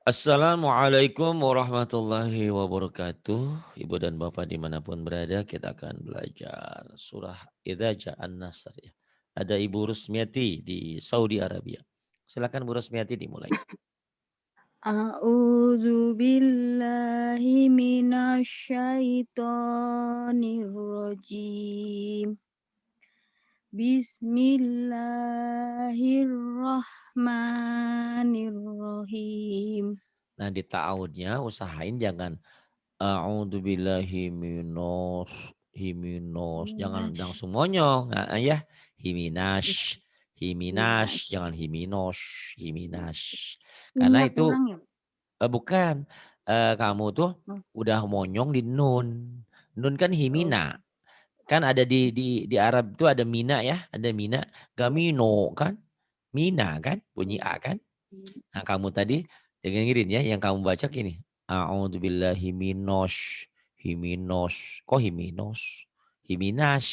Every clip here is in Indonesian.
Assalamualaikum warahmatullahi wabarakatuh. Ibu dan Bapak dimanapun berada, kita akan belajar surah Idza Ja'an Nasr ya. Ada Ibu Rusmiati di Saudi Arabia. Silakan Bu Rusmiati dimulai. A'udzu billahi minasyaitonir rajim. Bismillahirrahmanirrahim. Nah di ta'awudnya usahain jangan a'udzubillahi himinos. Jangan Minash langsung monyong. Nah, ya. Himinas. Himinas. minash. Jangan himinos. Himinas. Karena Minyak itu kurang ya? Bukan, kamu tuh Oh, udah monyong di nun. Nun kan oh, himina, kan ada di Arab tuh ada mina ya, ada mina, gak iya. mino kan, mina kan, bunyi A kan. Nah kamu tadi dengerin ya, yang kamu baca gini, a'udzubillahi himinos, kok himinos, himinas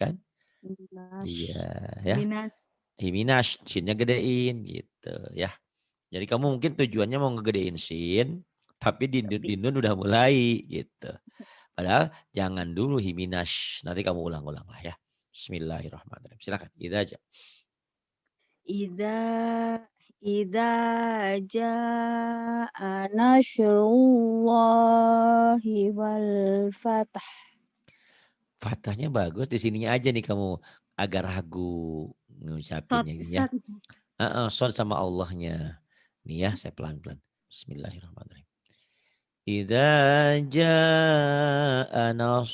kan, Minash. iya ya, Minas. himinas, sinnya gedein gitu ya. Jadi kamu mungkin tujuannya mau ngegedein sin, tapi di Tapi nun udah mulai gitu. Padahal jangan dulu himinas. Nanti kamu ulang-ulang lah ya. Bismillahirrahmanirrahim. Silakan. Itu aja. idza idza jaa nasrullahi wal fath. Fathahnya bagus. Di sininya aja nih kamu agak ragu Sot ngucapinnya ya. sot Heeh, short sama Allahnya. Nih ya, saya pelan-pelan. Bismillahirrahmanirrahim. Idza jaa nas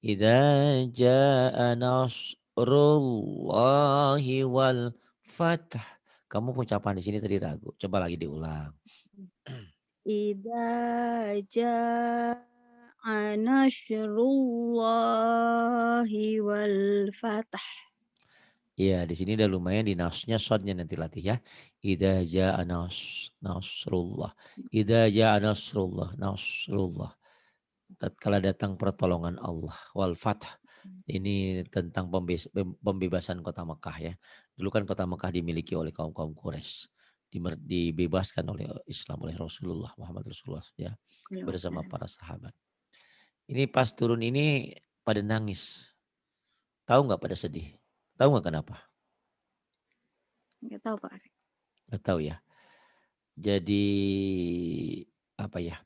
Idza jaa nasrullahi wal fath. Kamu ucapan di sini tadi ragu. Coba lagi diulang. idza jaa nasrullahi wal fath. Iya, di sini udah lumayan di nasnya shotnya nanti latih ya. Idza jaa nasrullah. Idza jaa nasrullah. Tatkala datang pertolongan Allah wal fath. Ini tentang pembebasan kota Mekah ya. Dulu kan kota Mekah dimiliki oleh kaum-kaum Quraisy. Dibebaskan oleh Islam oleh Rasulullah Muhammad Rasulullah ya bersama para sahabat. Ini pas turun ini pada nangis. Tahu nggak pada sedih? Tahu nggak kenapa? Enggak tahu Pak Arif. Nggak tahu ya. Jadi apa ya?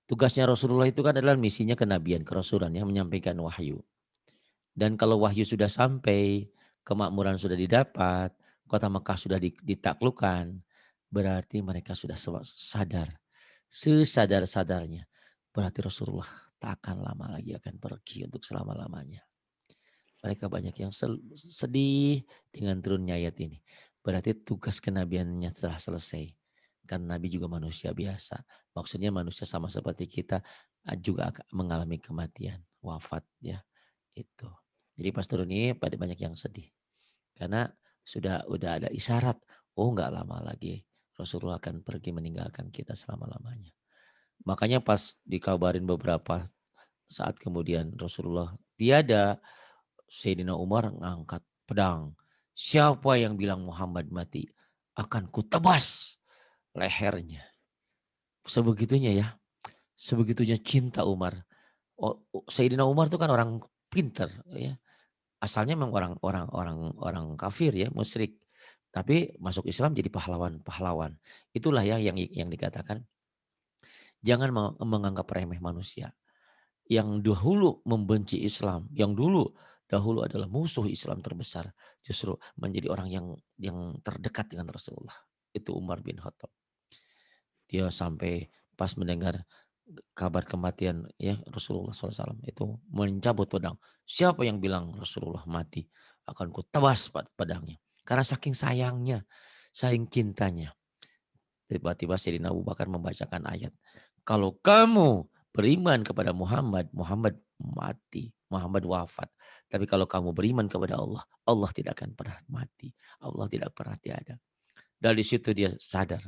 Tugasnya Rasulullah itu kan adalah misinya kenabian, kerasulan yang menyampaikan wahyu. Dan kalau wahyu sudah sampai, kemakmuran sudah didapat, kota Mekah sudah ditaklukkan, berarti mereka sudah sadar, sesadar-sadarnya. Berarti Rasulullah tak akan lama lagi akan pergi untuk selama-lamanya. Mereka banyak yang sedih dengan turunnya ayat ini. Berarti tugas kenabiannya telah selesai. Karena Nabi juga manusia biasa. Maksudnya manusia sama seperti kita juga akan mengalami kematian, wafat ya. Itu. Jadi pas turun ini pada banyak yang sedih. Karena udah ada isyarat. Oh nggak lama lagi Rasulullah akan pergi meninggalkan kita selama-lamanya. Makanya pas dikabarin beberapa saat kemudian Rasulullah tiada, Sayyidina Umar ngangkat pedang. Siapa yang bilang Muhammad mati? Akan kutebas lehernya. Sebegitunya ya. Sebegitunya cinta Umar. Sayyidina Umar itu kan orang pinter ya. Asalnya memang orang kafir ya, musyrik. Tapi masuk Islam jadi pahlawan-pahlawan. Itulah ya yang dikatakan jangan menganggap remeh manusia. Yang dahulu membenci Islam, yang dahulu adalah musuh Islam terbesar, justru menjadi orang yang terdekat dengan Rasulullah. Itu Umar bin Khattab. Dia sampai pas mendengar kabar kematian ya Rasulullah SAW itu mencabut pedang. Siapa yang bilang Rasulullah mati? Akan ku tebas pedangnya. Karena saking sayangnya, saking cintanya. Tiba-tiba Sayyidina Abu Bakar membacakan ayat. Kalau kamu beriman kepada Muhammad, Muhammad mati. Muhammad wafat. Tapi kalau kamu beriman kepada Allah, Allah tidak akan pernah mati. Allah tidak pernah tiada. Dari situ dia sadar.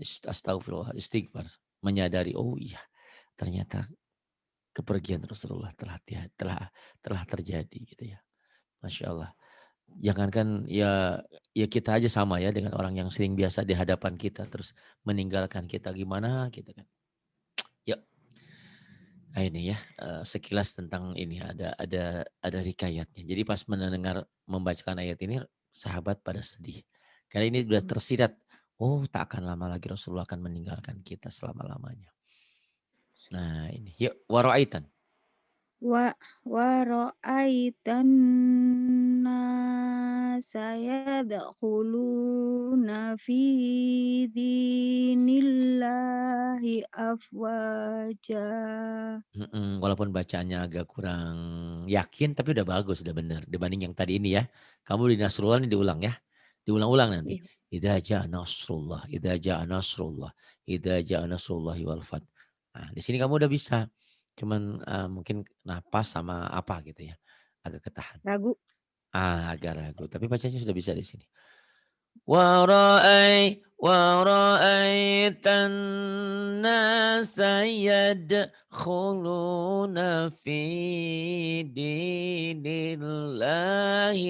Astagfirullah, istighfar. Menyadari, oh iya ternyata kepergian Rasulullah telah terjadi gitu ya. Masya Allah. Jangankan ya kita aja sama ya dengan orang yang sering biasa di hadapan kita terus meninggalkan kita gimana gitu kan. Ya, nah ini ya sekilas tentang ini ada hikayatnya. Jadi pas mendengar membacakan ayat ini sahabat pada sedih. Karena ini sudah tersirat, oh tak akan lama lagi Rasulullah akan meninggalkan kita selama-lamanya. Nah ini, yuk waraitan. wa ra'aitan nasa yadkhuluna fi dinillahi afwaja. Walaupun bacaannya agak kurang yakin tapi udah bagus, udah bener dibanding yang tadi ini ya. Kamu di Nasrullah ini diulang ya. Diulang-ulang nanti. Iya. Idza jaa nasrullah, idza jaa nasrullah, idza jaa nasrullahi wal fath. Nah, di sini kamu udah bisa. Cuman mungkin napas sama apa gitu ya. Agak ketahan. Ragu. Agak ragu, tapi bacanya sudah bisa di sini. ورأيت الناس يدخلون في دين الله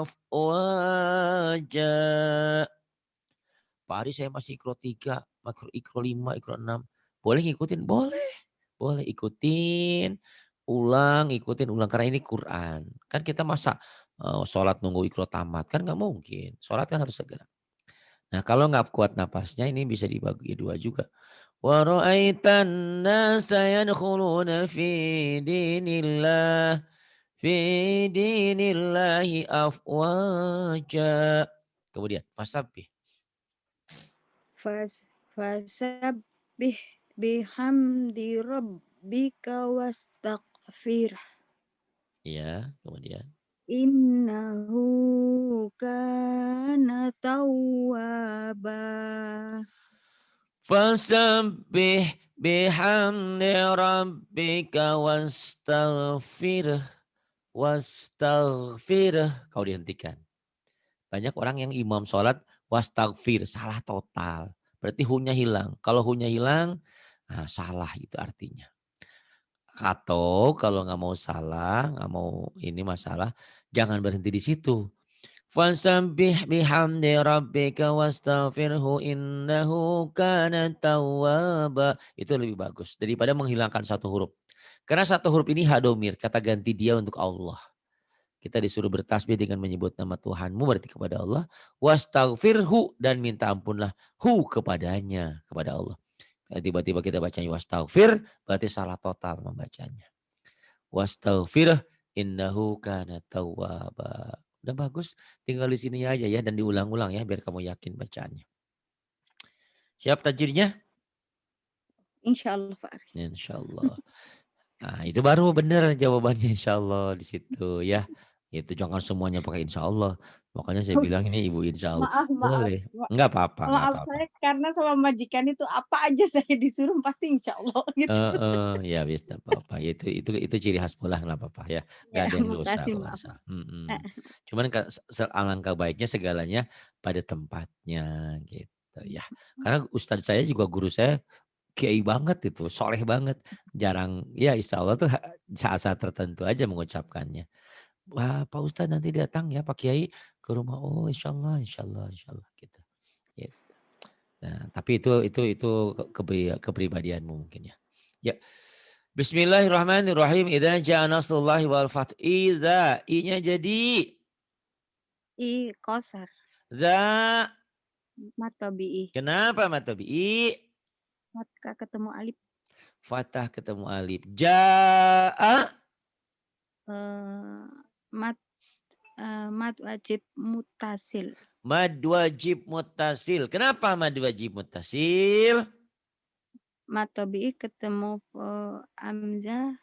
أفواجا. Pak Ari saya masih ikro 3, ikro 5, ikro 6. Boleh ngikutin? Boleh. Boleh ikutin. Ikutin ulang. Karena ini Quran. Kan kita masa sholat nunggu ikro tamat. Kan nggak mungkin. Sholat kan harus segera. Nah kalau nggak kuat napasnya ini bisa dibagi dua juga. Wa ra'aitan nasa yadkhuluna fi dinillahi afwaja. Kemudian fasabbih. Fasabbih bihamdi rabbika wastaghfir. Ya, kemudian. Innahu kana tawwaba. Fasabbih bihamdi rabbika wastaghfirh. Kau dihentikan. Banyak orang yang imam sholat wastaghfir, salah total. Berarti hunya hilang. Kalau hunya hilang, salah itu artinya. Atau kalau nggak mau salah, nggak mau ini masalah, jangan berhenti di situ. Fasabbih bihamdi rabbika wastaghfirhu innahu kana tawwaba. Itu lebih bagus daripada menghilangkan satu huruf. Karena satu huruf ini hadomir, kata ganti dia untuk Allah. Kita disuruh bertasbih dengan menyebut nama Tuhanmu berarti kepada Allah. Wastaghfirhu dan minta ampunlah kepadanya, kepada Allah. Tiba-tiba kita bacanya wastaghfir berarti salah total membacanya. Wastaghfirh innahu kana tawwaba. Udah bagus, tinggal di sini aja ya dan diulang-ulang ya biar kamu yakin bacaannya. Siap tajwidnya? Insyaallah Pak Ari. Insyaallah. Nah, itu baru benar jawabannya insyaallah di situ ya. Itu jangan semuanya pakai insyaallah. Makanya saya bilang ini Ibu insyaallah. Maaf maaf, Boleh. Enggak apa-apa, enggak maaf apa-apa. saya karena sama majikan itu apa aja saya disuruh pasti insyaallah gitu. Ya wis enggak apa-apa. Itu ciri khas pulang enggak apa-apa ya. Enggak Ya, ada yang dosa makasih kalau maaf. asal. Cuman alangkah baiknya segalanya pada tempatnya gitu ya. Karena ustadz saya juga guru saya kiai banget itu, soleh banget. Jarang ya insya Allah tuh saat-saat tertentu aja mengucapkannya. Wah Pak Ustadz nanti datang ya Pak Kiai ke rumah. Oh insya Allah, insya Allah, insya Allah gitu. Gitu. Nah tapi itu kepribadianmu mungkin ya. Ya. Bismillahirrahmanirrahim. Idza ja'a nasrullahi wal fath. Idza i-nya jadi Qasar, za. mat tabi'i, Kenapa matabi? mat ketemu alif, Fathah ketemu alif. Ja'a. eee, mat mad wajib mutasil. Mad wajib muttasil. Kenapa mad wajib muttasil? Mat tabi'i ketemu hamzah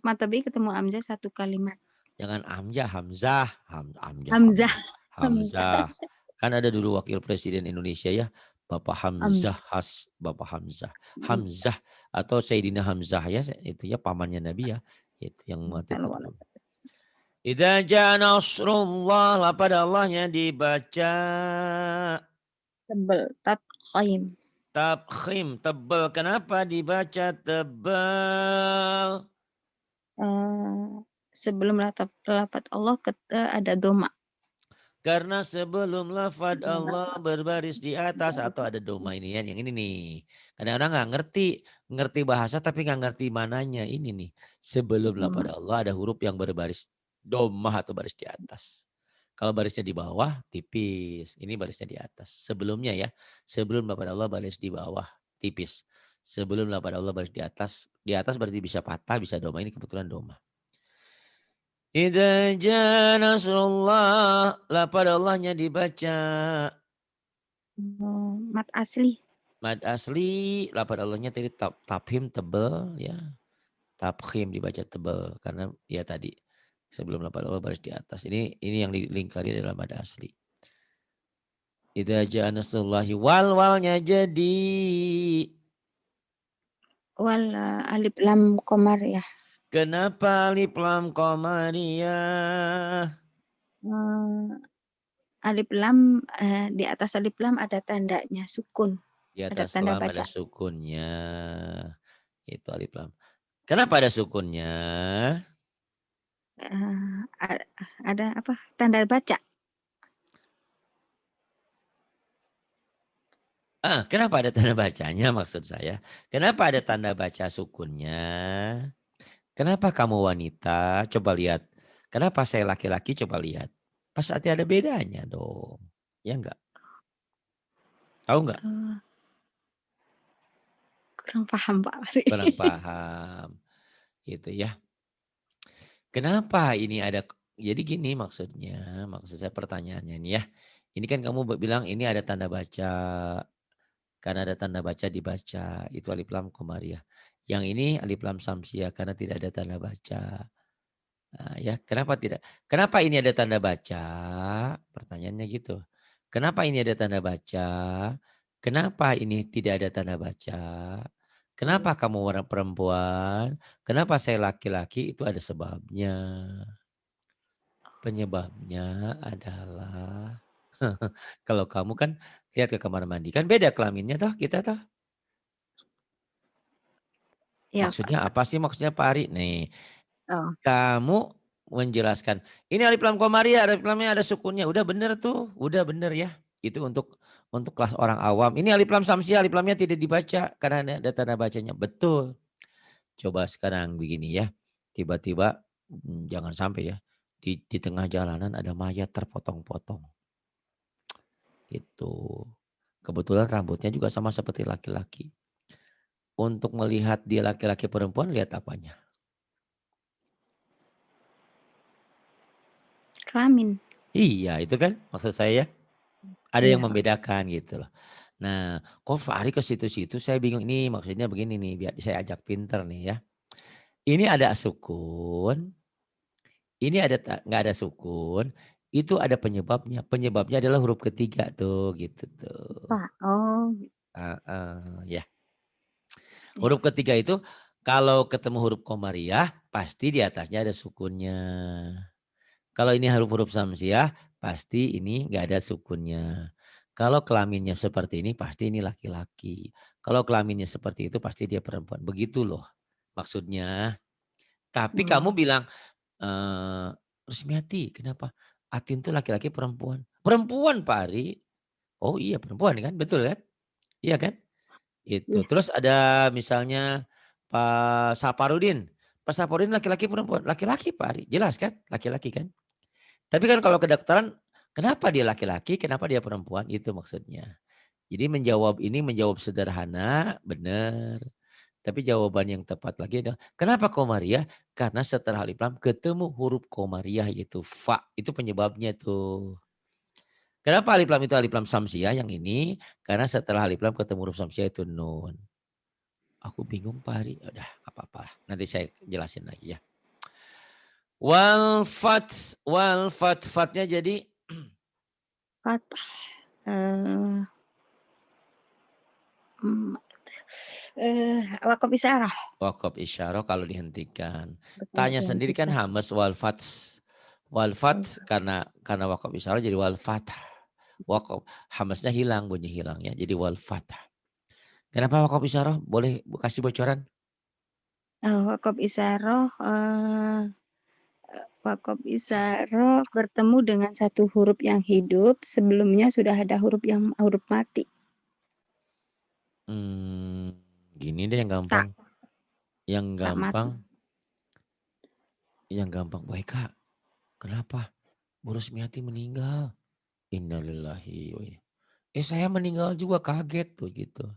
mat tabi'i ketemu hamzah satu kalimat. Jangan amjah, hamzah. Amjah, Hamzah, hamzah. hamzah, Hamzah. Kan ada dulu wakil presiden Indonesia ya. Bapak Hamzah hamzah. Bapak Hamzah. Hamzah atau Sayyidina Hamzah ya. Itu ya pamannya Nabi ya. Itu yang mati itu dulu. Idza jaa nasrullah. Pada Allahnya dibaca. Tebel, tatqaim. Tabkhim, tebal. Kenapa dibaca tebal? sebelum lafadz Allah ada doma. Karena sebelum lafad Sebelum Allah lafadz berbaris di atas atau ada doma ini kan yang ini nih. Kadang orang nggak ngerti bahasa tapi nggak ngerti mananya ini nih. Sebelum lafad doma. Allah ada huruf yang berbaris domah atau baris di atas. Kalau barisnya di bawah tipis, ini barisnya di atas. Sebelumnya ya, sebelum lafad Allah baris di bawah tipis. Sebelum lafad Allah baris di atas berarti bisa patah, bisa doma. Ini kebetulan doma. Idza jaa nasrullah, lafaz Allahnya dibaca. Oh, mat asli. Mad asli, lafaz Allahnya tadi tafkhim tebel ya. Tafkhim dibaca tebel karena ya tadi sebelum lafaz Allah baris di atas. Ini yang dilingkari dalam mad asli. Idza jaa nasrullahi walnya jadi Wal alif lam komar ya. kenapa alif lam qamariyah? Alif lam di atas alif lam ada tandanya sukun, Di ada atas tanda lam ada baca. sukunnya. Itu alif lam. Kenapa ada sukunnya? Ada apa? Tanda baca. Kenapa ada tanda bacanya maksud saya? Kenapa ada tanda baca sukunnya? Kenapa kamu wanita? Coba lihat. Kenapa saya laki-laki? Coba lihat. Pasti ada bedanya dong. Ya enggak? Tahu enggak? Eh, kurang paham Pak Fahri. Kurang paham. Gitu ya. Kenapa ini ada jadi gini maksudnya, maksud saya pertanyaannya nih ya. Ini kan kamu bilang ini ada tanda baca. Karena ada tanda baca dibaca. Itu alif lam komariah. Yang ini alif lam samsiah karena tidak ada tanda baca. Nah, ya, kenapa ini ada tanda baca? Pertanyaannya gitu. Kenapa ini ada tanda baca? Kenapa ini tidak ada tanda baca? Kenapa kamu orang perempuan? Kenapa saya laki-laki? Itu ada sebabnya. Penyebabnya adalah kalau kamu kan lihat ke kamar mandi kan beda kelaminnya toh kita toh. Ya Pak Maksudnya Ustadz. apa sih maksudnya Pak Ari? Nih, Oh, kamu menjelaskan, ini alif lam komariah, alif lamnya ada sukunnya. Udah bener tuh, udah bener ya. Itu untuk kelas orang awam. Ini alif lam samsiah, alif lamnya tidak dibaca karena ada tanda bacanya. Betul. Coba sekarang begini ya. Tiba-tiba jangan sampai ya di tengah jalanan ada mayat terpotong-potong. Itu. Kebetulan rambutnya juga sama seperti laki-laki. Untuk melihat dia laki-laki perempuan lihat apanya? kelamin. Iya, itu kan maksud saya. Ada yang Iya Pak Ustadz. membedakan gitu loh. Nah, kok Fahri ke situ-situ saya bingung ini maksudnya begini nih biar saya ajak pinter nih ya. Ini ada sukun, ini ada nggak ada sukun, itu ada penyebabnya. Penyebabnya adalah huruf ketiga tuh gitu tuh. Pak. Oh, Ya. iya. Huruf ketiga itu kalau ketemu huruf komariah pasti di atasnya ada sukunnya. Kalau ini huruf-huruf samsiah, pasti ini nggak ada sukunnya. Kalau kelaminnya seperti ini, pasti ini laki-laki. Kalau kelaminnya seperti itu, pasti dia perempuan. Begitu loh maksudnya. Tapi kamu Hmm. bilang, Rusmiati, kenapa? Atin tuh laki-laki perempuan. Perempuan Pak Ari. Oh iya perempuan kan, betul kan? Iya kan? Itu. Iya. Terus ada misalnya Pak Saparudin. Pak Saparudin laki-laki perempuan. Laki-laki Pak Ari. Jelas kan? Laki-laki kan? Tapi kan kalau kedokteran, kenapa dia laki-laki, kenapa dia perempuan, itu maksudnya. Jadi menjawab ini menjawab sederhana, benar. Tapi jawaban yang tepat lagi adalah, kenapa komariah? Karena setelah alif lam ketemu huruf komariah yaitu fa. Itu penyebabnya tuh. Kenapa alif lam itu alif lam samsiah yang ini? Karena setelah alif lam ketemu huruf samsiah itu nun. Aku bingung Pak Hari. Ya udah apa-apa lah. Nanti saya jelasin lagi ya. Wal fatnya jadi Fathah. Eh, mm, Wakaf isyarah. Wakaf isyarah kalau dihentikan. Betul Tanya sendiri kan dihentikan. hamas wal fats. Wal Oh, fats karena wakaf isyarah jadi wal fathah. Wakaf hamasnya hilang, bunyi hilang ya. Jadi wal fathah. Kenapa wakaf isyarah? Boleh kasih bocoran? wakaf isyarah Wakob isaro bertemu dengan satu huruf yang hidup, sebelumnya sudah ada huruf mati. Gini deh yang Tak. gampang. Yang Tak mati. Baik Kak. Kenapa? Bu Rusmiati meninggal. Innalillahi wa inna. Saya meninggal juga, kaget tuh gitu.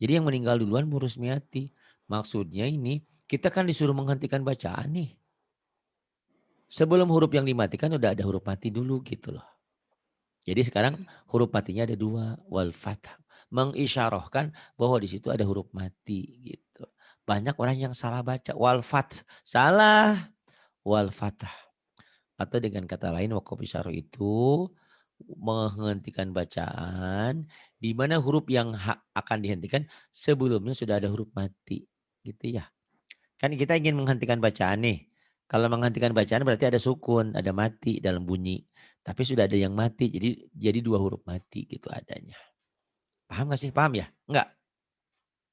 Jadi yang meninggal duluan Bu Rusmiati. Maksudnya ini kita kan disuruh menghentikan bacaan nih. Sebelum huruf yang dimatikan udah ada huruf mati dulu gitu loh. Jadi sekarang huruf matinya ada 2, wal fathah. Mengisyarahkan bahwa di situ ada huruf mati gitu. Banyak orang yang salah baca wal fath. Salah. Wal fathah. Atau dengan kata lain wakob isyarah itu menghentikan bacaan di mana huruf yang akan dihentikan sebelumnya sudah ada huruf mati gitu ya. Kan kita ingin menghentikan bacaan nih. Kalau menghentikan bacaan berarti ada sukun, ada mati dalam bunyi. Tapi sudah ada yang mati, jadi 2 huruf mati gitu adanya. Paham gak sih? Paham ya? Enggak?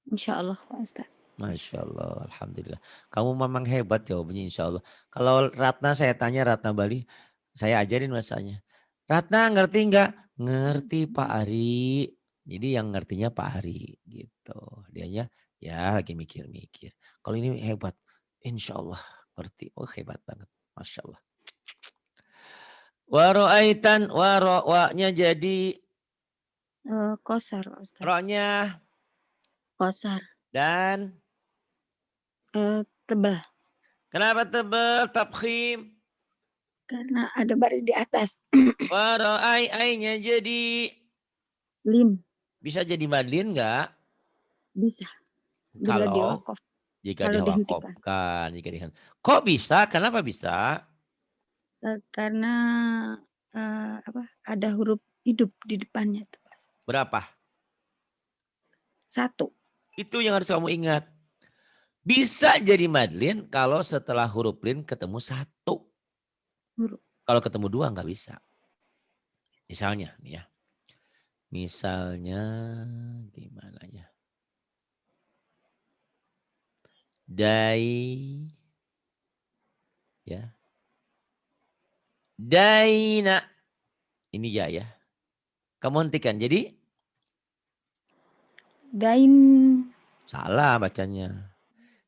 Insya Allah Pak Ustadz. Masya Allah, Alhamdulillah. Kamu memang hebat jawabannya insya Allah. Kalau Ratna saya tanya, Ratna Bali, saya ajarin masanya. Ratna ngerti nggak? Ngerti Pak Ari. Jadi yang ngertinya Pak Ari gitu. Dianya ya lagi mikir-mikir. Kalau ini hebat, insya Allah ngerti. Oh hebat banget, Masya Allah. Waro'aitan, wa-nya jadi Kosar Pak Ustadz. ro-nya Kosar. dan Tebal. kenapa tebal? Tafkhim. Karena ada baris di atas. Waro'ai-nya jadi Lin. bisa jadi madlin nggak? Bisa. Bila Kalau diwakaf. jika Kalau dihentikan. diwakafkan, jika dihentikan. Kok bisa? Kenapa bisa? Karena ada huruf hidup di depannya tuh. Berapa? 1. Itu yang harus kamu ingat. Bisa jadi madlin kalau setelah huruf lin ketemu 1. Huruf. Kalau ketemu 2 nggak bisa. Misalnya nih ya. Misalnya gimana ya? Dai ya. Daina. Ini ya. Kamu hentikan. Jadi Dain. salah bacanya.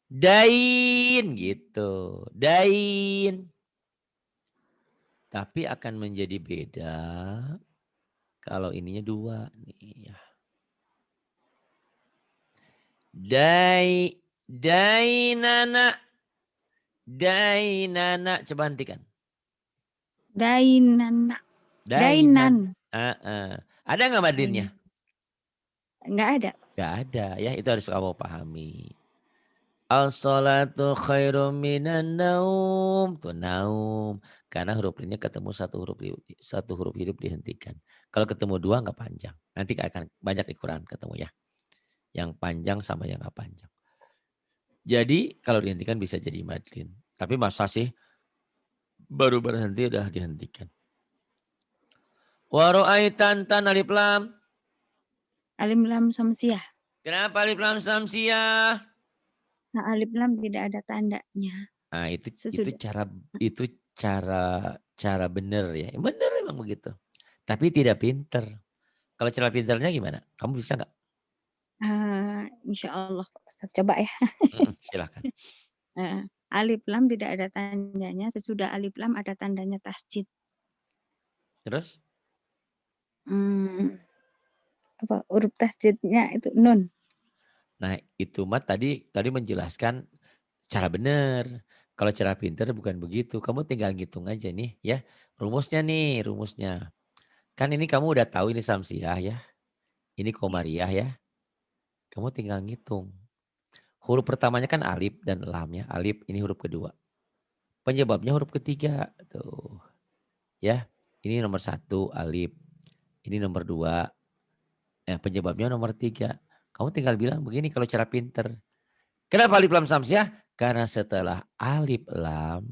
Dain gitu. Dain. Tapi akan menjadi beda kalau ininya 2 nih ya. Dainana. Dainana. Coba hentikan. Dainana. Dainan. Ada nggak madinnya? Enggak ada. Nggak ada ya. Itu harus kamu pahami. As-salatu khairum minan naum. Tuh naum. Karena huruf ini ketemu satu huruf hidup dihentikan. Kalau ketemu 2 nggak panjang. Nanti akan banyak di Quran ketemu ya. Yang panjang sama yang nggak panjang. Jadi kalau dihentikan bisa jadi madlin. Tapi masa sih baru berhenti udah dihentikan. Waro'aitan tan alif lam. Alif lam samsiah. Kenapa alif lam samsiah? Nah, alif lam tidak ada tandanya. Nah, itu cara benar ya. Benar emang begitu. Tapi tidak pinter. Kalau cara pinternya gimana? Kamu bisa nggak? Insya Allah Pak Ustadz. Coba ya. Silahkan. Alif lam tidak ada tandanya. Sesudah alif lam ada tandanya tasjid. Terus? Huruf tasjidnya itu nun. Nah itu mah tadi menjelaskan cara benar. Kalau cara pinter bukan begitu. Kamu tinggal ngitung aja nih ya. Rumusnya. Kan ini kamu udah tahu ini samsiah ya. Ini komariah ya. Kamu tinggal ngitung. Huruf pertamanya kan alif dan lam ya. Alif ini huruf kedua. Penyebabnya huruf ketiga. Tuh. Ya. Ini nomor 1 alif. Ini nomor 2. Penyebabnya nomor 3. Kamu tinggal bilang begini kalau cara pinter. Kenapa alif lam samsiah? Karena setelah alif lam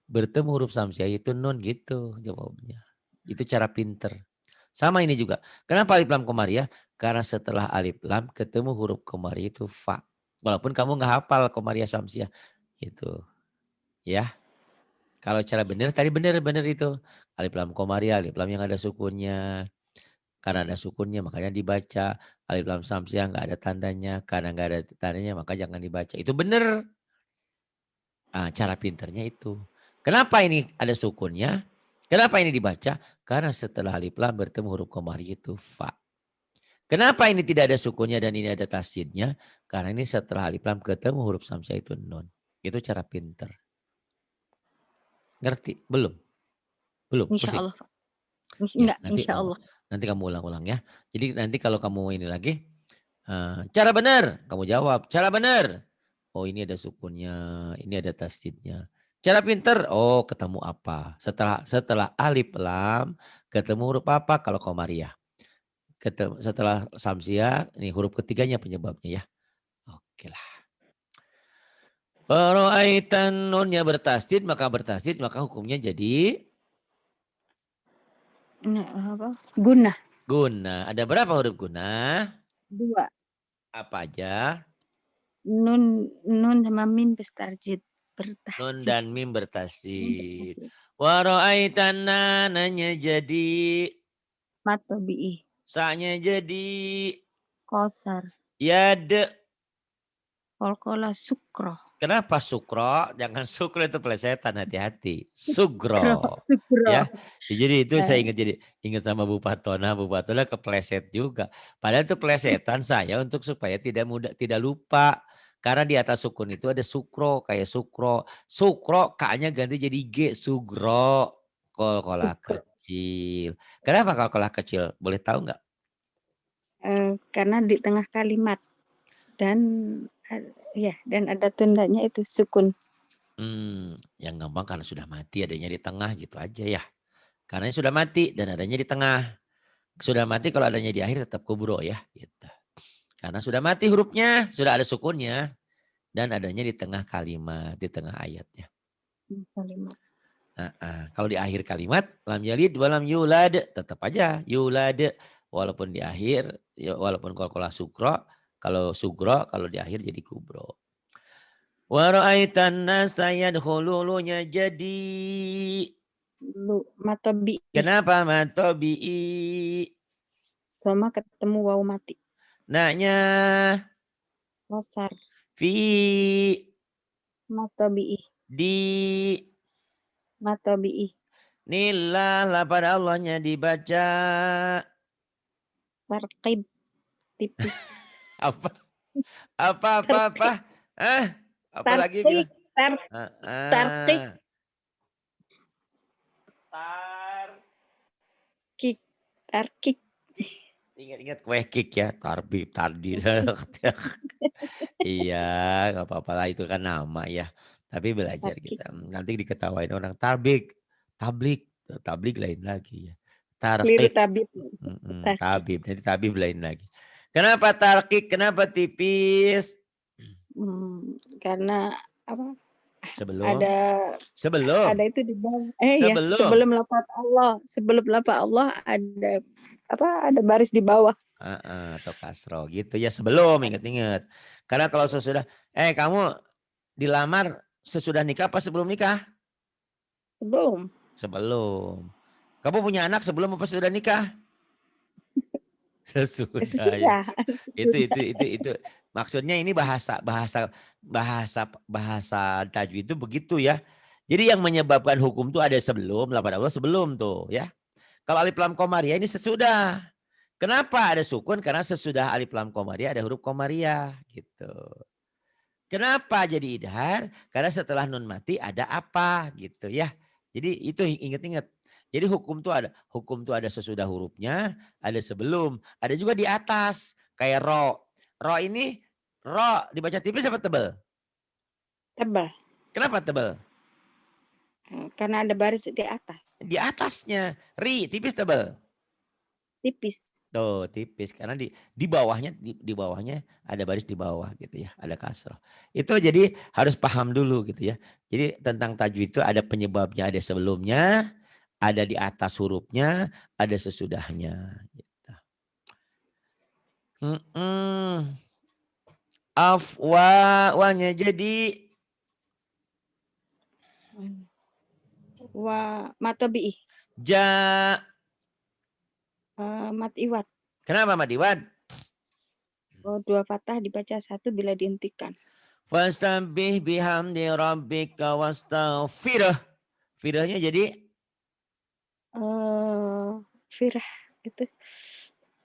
bertemu huruf samsiah itu nun gitu jawabnya. Itu cara pinter. Sama ini juga. Kenapa alif lam komariah? Karena setelah alif lam ketemu huruf komariah itu fa. Walaupun kamu nggak hafal komariah samsiah. Itu. Ya. Kalau cara benar tadi benar itu. Alif lam komariah, alif lam yang ada sukunnya. Karena ada sukunnya makanya dibaca. Alif lam samsiah nggak ada tandanya. Karena nggak ada tandanya maka jangan dibaca. Itu benar. Cara pinternya itu. Kenapa ini ada sukunnya? Kenapa ini dibaca? Karena setelah alif lam bertemu huruf komariah itu fa. Kenapa ini tidak ada sukunnya dan ini ada tasydidnya? Karena ini setelah alif lam ketemu huruf samsiah itu nun. Itu cara pinter. Ngerti? Belum? Belum? Insya Pusing? Allah, Pak. Ya, Enggak, insya Allah. nanti kamu ulang-ulang ya. Jadi nanti kalau kamu ini lagi, cara benar, kamu jawab, cara benar. Oh ini ada sukunnya, ini ada tasdidnya. Cara pinter, oh ketemu apa? Setelah alif lam, ketemu huruf apa kalau komariah? Setelah samsiah, ini huruf ketiganya penyebabnya ya. Oke lah. Ra'aitan nunnya bertasdid, maka hukumnya jadi Ini apa? Guna. guna. Ada berapa huruf guna? 2. Apa aja? Nun sama mim Nun bertasjid. dan mim bertasdid. Wa ra'aitan nananya jadi Matobi'i. sa-nya jadi Kosar. yad. Kolkola sukro. Kenapa sukro? Jangan sukro itu pelesetan, hati-hati. Sukro. Sugro. Sukro. Ya. Jadi itu saya Eh, ingat sama Bu Patona. Bu Patona kepleset juga. Padahal itu pelesetan saya untuk supaya tidak lupa. Karena di atas sukun itu ada sukro, kayak sukro. Sukro K-nya ganti jadi G, sugro. Kolkolah Sukro. kecil. Kenapa kolkolah kecil? Boleh tahu nggak? Karena di tengah kalimat dan dan ada tundanya itu sukun. Yang gampang karena sudah mati adanya di tengah gitu aja ya. Karena sudah mati dan adanya di tengah. Sudah mati kalau adanya di akhir tetap kubro ya. Gitu. Karena sudah mati hurufnya, sudah ada sukunnya. Dan adanya di tengah kalimat, di tengah ayatnya. Kalimat. Kalau di akhir kalimat, lam yalid walam yulad. Tetap aja yulad. Walaupun di akhir, walaupun kalau sukro. Kalau sugro, kalau di akhir jadi kubro. Wa ra'aitan nasa yadkhululunya jadi. Matobi'i. Kenapa matobi'i? Sama ketemu waw mati. Naknya Kosar. fi Matobi'i. di Matobi'i. nillah lah pada Allahnya dibaca. Tarqib. Tipis. Apa? Apa? Tarqib. Hah? Apa lagi Tarqib. bilang? Tarqib. Tar. Kik. Tarkik. Ingat-ingat kue kik ya. Tarbib, tardi. Iya, nggak apa-apa lah itu kan nama ya. Tapi belajar Tarkik. kita. Nanti diketawain orang tablik. Tablik lain lagi ya. Keliru Tarkik. tabib. Tarkik. Tabib. Nanti tabib lain lagi. Kenapa tarkik? Kenapa tipis? Karena apa? Sebelum. Ada itu di bawah. Sebelum. Sebelum lafaz Allah ada ada baris di bawah. Atau kasro gitu ya sebelum ingat-ingat. Karena kalau sesudah, kamu dilamar sesudah nikah apa sebelum nikah? Sebelum. Sebelum. Kamu punya anak sebelum apa sudah nikah? Sesudah ya. Sesudah. Itu maksudnya ini bahasa tajwid itu begitu ya. Jadi yang menyebabkan hukum itu ada sebelum, lah pada Allah sebelum tuh ya. Kalau alif lam komariah ini sesudah. Kenapa ada sukun? Karena sesudah alif lam komariah ada huruf komariah gitu. Kenapa jadi idhar? Karena setelah nun mati ada apa gitu ya. Jadi itu ingat-ingat. Jadi hukum tuh ada sesudah hurufnya, ada sebelum, ada juga di atas. Kayak ro. Ro ini dibaca tipis apa tebal? Tebal. Kenapa tebal? Karena ada baris di atas. Di atasnya. Ri tipis tebal. Tipis. Tuh tipis karena di bawahnya ada baris di bawah gitu ya, ada kasroh. Itu jadi harus paham dulu gitu ya. Jadi tentang tajwid itu ada penyebabnya, ada sebelumnya, ada di atas hurufnya, ada sesudahnya gitu. Wanya jadi Mad tabi'i. Ja. Mad iwad. Kenapa mad iwad? Oh, 2 fathah dibaca 1 bila dihentikan. Fastabbih bihamdi rabbika wastaghfirah. Firahnya jadi Firah itu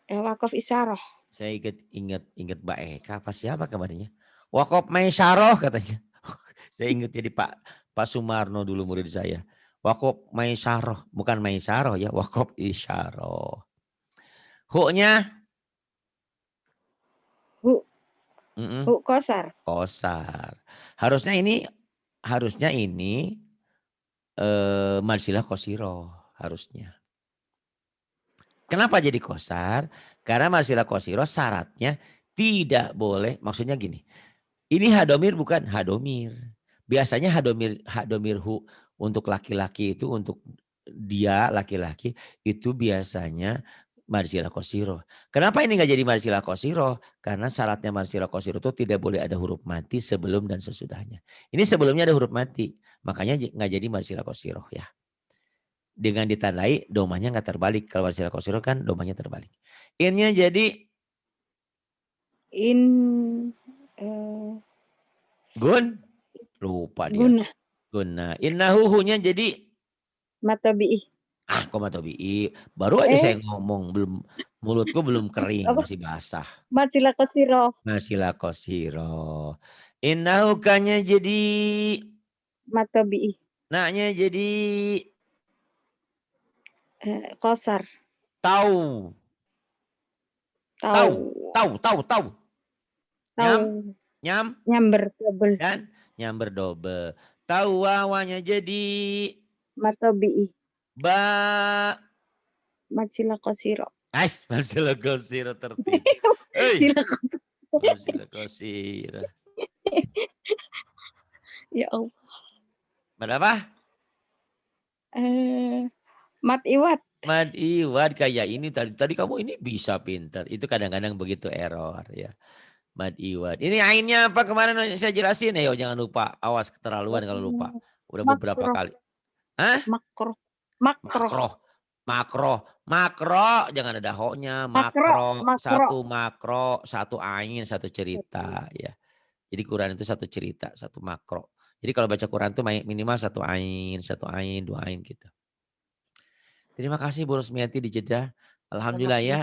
waqaf isyarah. saya ingat Mbak Eka apa siapa kemarinnya? Waqaf Maisaroh katanya. Saya ingat jadi Pak Sumarno dulu murid saya. Waqaf Maisaroh, bukan Maisaroh ya, waqaf isyarah. Hu-nya Hu mm-mm, hu qasar. qasar. Harusnya ini marsilah qasirah harusnya. Kenapa jadi qasar? Karena marsilah qasirah syaratnya tidak boleh, maksudnya gini. Ini hadomir bukan hadomir. Biasanya hadomir hu untuk laki-laki itu untuk dia laki-laki itu biasanya marsilah qasirah. Kenapa ini nggak jadi marsilah qasirah? Karena syaratnya marsilah qasirah itu tidak boleh ada huruf mati sebelum dan sesudahnya. Ini sebelumnya ada huruf mati, makanya nggak jadi marsilah qasirah ya. Dengan ditandai domanya nggak terbalik. Kalau marsilah qasirah kan domanya terbalik. Innya jadi In eh, gun, lupa dia. Gunnah. Guna. Innahuhunya jadi Mad tabi'i. kok matobi'i. Baru aja saya ngomong mulutku belum kering Apa? masih basah. Mad sila qasirah. Masih lakosiro. Innahukanya jadi Mad tabi'i. naknya jadi Qasar. tahu. Tahu. Tahu. Tahu. Nyam Nyamber double. dan nyamber double. Tahu wawanya jadi Mad tabi'i. ba. Mad sila qasirah. Masih lakosiro tertib. Sila qasirah. Masih lakosiro. Ya Allah. Berapa? Mad iwad. Mad iwad kayak ini tadi kamu ini bisa pinter. Itu kadang-kadang begitu error ya. Mad iwad. Ini ainnya apa kemarin saya jelasin. Ayo jangan lupa. Awas keterlaluan kalau lupa. Udah beberapa Makroh. kali. Hah? Makroh. Makro. Jangan ada ho-nya. Makro. Satu makro. Satu ain. Satu cerita ya. Jadi Quran itu satu cerita. Satu makro. Jadi kalau baca Quran itu minimal satu ain. Satu ain. Dua ain gitu. Terima kasih Bu Rusmiati di Jeddah. Alhamdulillah ya.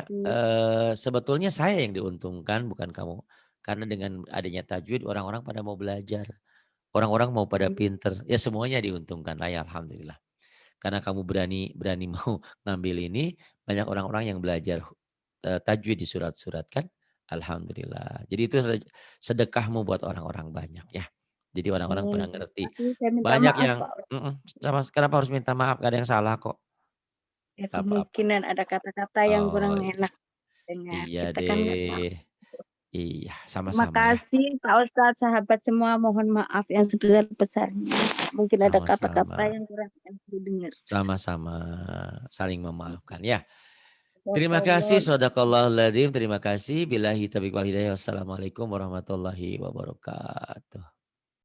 Sebetulnya saya yang diuntungkan bukan kamu. Karena dengan adanya tajwid orang-orang pada mau belajar. Orang-orang mau pada pinter. Ya semuanya diuntungkan lah ya Alhamdulillah. Karena kamu berani mau ngambil ini. Banyak orang-orang yang belajar tajwid di surat-surat kan. Alhamdulillah. Jadi itu sedekahmu buat orang-orang banyak ya. Jadi orang-orang pada ngerti. Saya minta Banyak maaf, yang Pak. kenapa harus minta maaf? Gak ada yang salah kok. Ya Apa-apa. kemungkinan ada kata-kata yang Oh, kurang enak dengar. iya Kita kan nggak tahu. deh. Iya, Terima sama-sama ya. kasih Pak Ustadz, sahabat semua. Mohon maaf yang sebesar-besarnya. Mungkin ada kata-kata Sama-sama. yang kurang enak didengar. Sama-sama saling memaafkan ya. Terima kasih Shadaqallahul Ladzim. Terima kasih. Billahi taufiq wal hidayah. Wassalamualaikum warahmatullahi wabarakatuh.